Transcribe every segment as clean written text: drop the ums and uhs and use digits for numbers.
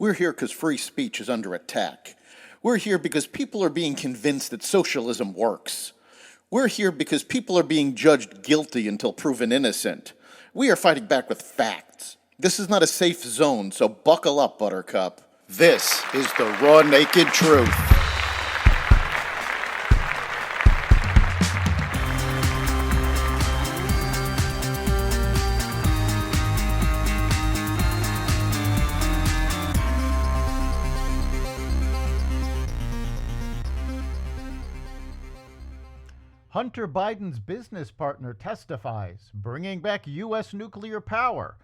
We're here because free speech is under attack. We're here because people are being convinced that socialism works. We're here because people are being judged guilty until proven innocent. We are fighting back with facts. This is not a safe zone, so buckle up, Buttercup. This is the raw, naked truth. Hunter Biden's business partner testifies, bringing back U.S. nuclear power,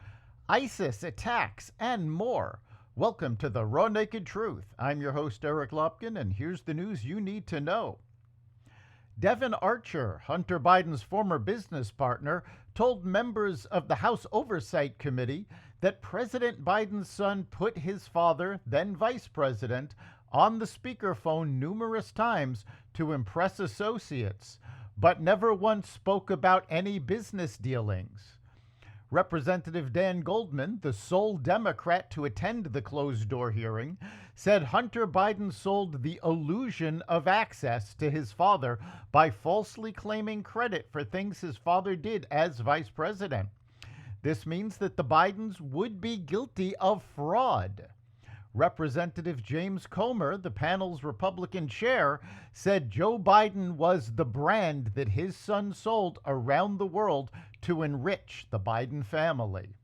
ISIS attacks, and more. Welcome to the Raw Naked Truth. I'm your host, Eric Lopkin, and here's the news you need to know. Devin Archer, Hunter Biden's former business partner, told members of the House Oversight Committee that President Biden's son put his father, then vice president, on the speakerphone numerous times to impress associates, but never once spoke about any business dealings. Representative Dan Goldman, the sole Democrat to attend the closed-door hearing, said Hunter Biden sold the illusion of access to his father by falsely claiming credit for things his father did as vice president. This means that the Bidens would be guilty of fraud. Representative James Comer, the panel's Republican chair, said Joe Biden was the brand that his son sold around the world to enrich the Biden family.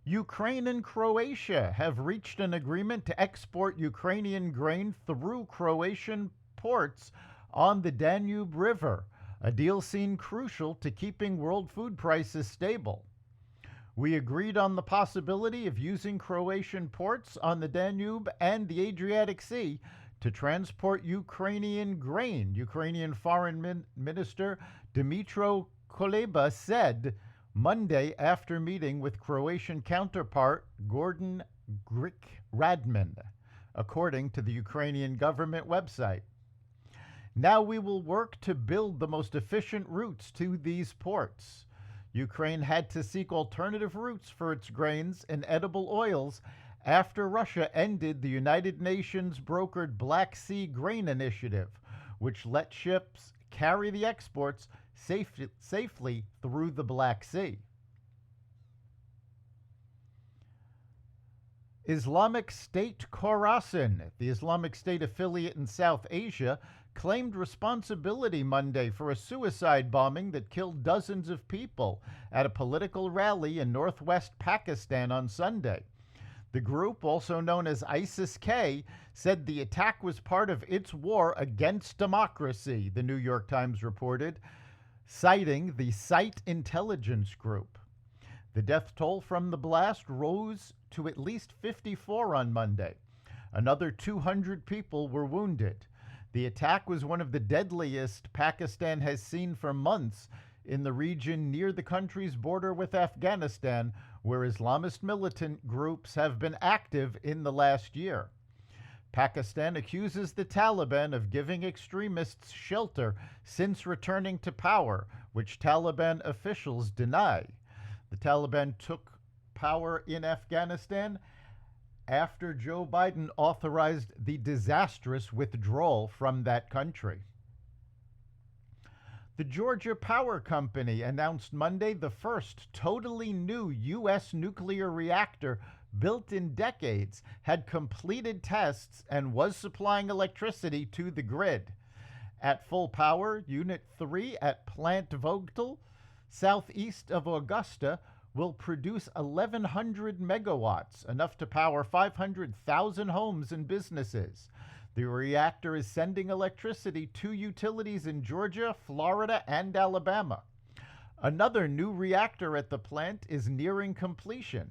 Ukraine and Croatia have reached an agreement to export Ukrainian grain through Croatian ports on the Danube River, a deal seen crucial to keeping world food prices stable. We agreed on the possibility of using Croatian ports on the Danube and the Adriatic Sea to transport Ukrainian grain, Ukrainian Foreign Minister Dmytro Kuleba said Monday after meeting with Croatian counterpart Gordon Radman, according to the Ukrainian government website. Now we will work to build the most efficient routes to these ports. Ukraine had to seek alternative routes for its grains and edible oils after Russia ended the United Nations brokered Black Sea Grain Initiative, which let ships carry the exports safely through the Black Sea. Islamic State Khorasan, the Islamic State affiliate in South Asia, claimed responsibility Monday for a suicide bombing that killed dozens of people at a political rally in northwest Pakistan on Sunday. The group, also known as ISIS-K, said the attack was part of its war against democracy, the New York Times reported, citing the Site Intelligence Group. The death toll from the blast rose to at least 54 on Monday. Another 200 people were wounded. The attack was one of the deadliest Pakistan has seen for months in the region near the country's border with Afghanistan, where Islamist militant groups have been active in the last year. Pakistan accuses the Taliban of giving extremists shelter since returning to power, which Taliban officials deny. The Taliban took power in Afghanistan after Joe Biden authorized the disastrous withdrawal from that country. The Georgia Power Company announced Monday the first totally new U.S. nuclear reactor built in decades had completed tests and was supplying electricity to the grid. At full power, Unit 3 at Plant Vogtle, southeast of Augusta, will produce 1,100 megawatts, enough to power 500,000 homes and businesses. The reactor is sending electricity to utilities in Georgia, Florida, and Alabama. Another new reactor at the plant is nearing completion.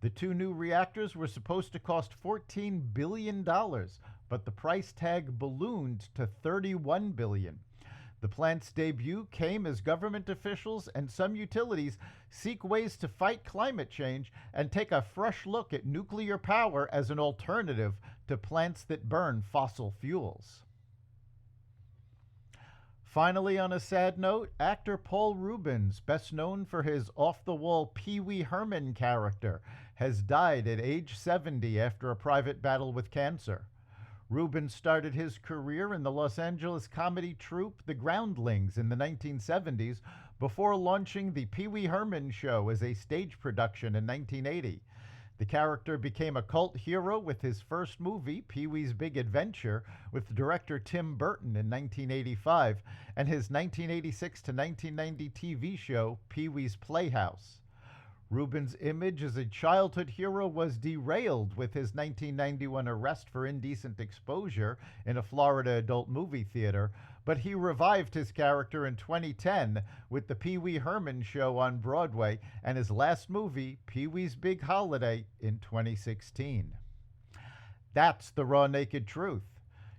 The two new reactors were supposed to cost $14 billion, but the price tag ballooned to $31 billion. The plant's debut came as government officials and some utilities seek ways to fight climate change and take a fresh look at nuclear power as an alternative to plants that burn fossil fuels. Finally, on a sad note, actor Paul Reubens, best known for his off-the-wall Pee Wee Herman character, has died at age 70 after a private battle with cancer. Rubens started his career in the Los Angeles comedy troupe The Groundlings in the 1970s before launching the Pee Wee Herman Show as a stage production in 1980. The character became a cult hero with his first movie, Pee-wee's Big Adventure, with director Tim Burton in 1985, and his 1986 to 1990 TV show, Pee-wee's Playhouse. Rubens' image as a childhood hero was derailed with his 1991 arrest for indecent exposure in a Florida adult movie theater, but he revived his character in 2010 with the Pee Wee Herman Show on Broadway and his last movie, Pee-wee's Big Holiday, in 2016. That's the Raw Naked Truth.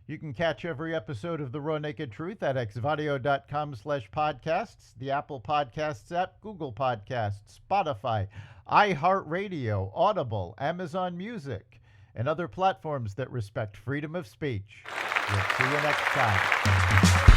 You can catch every episode of The Raw Naked Truth at xvadio.com/podcasts, the Apple Podcasts app, Google Podcasts, Spotify, iHeartRadio, Audible, Amazon Music, and other platforms that respect freedom of speech. We'll see you next time.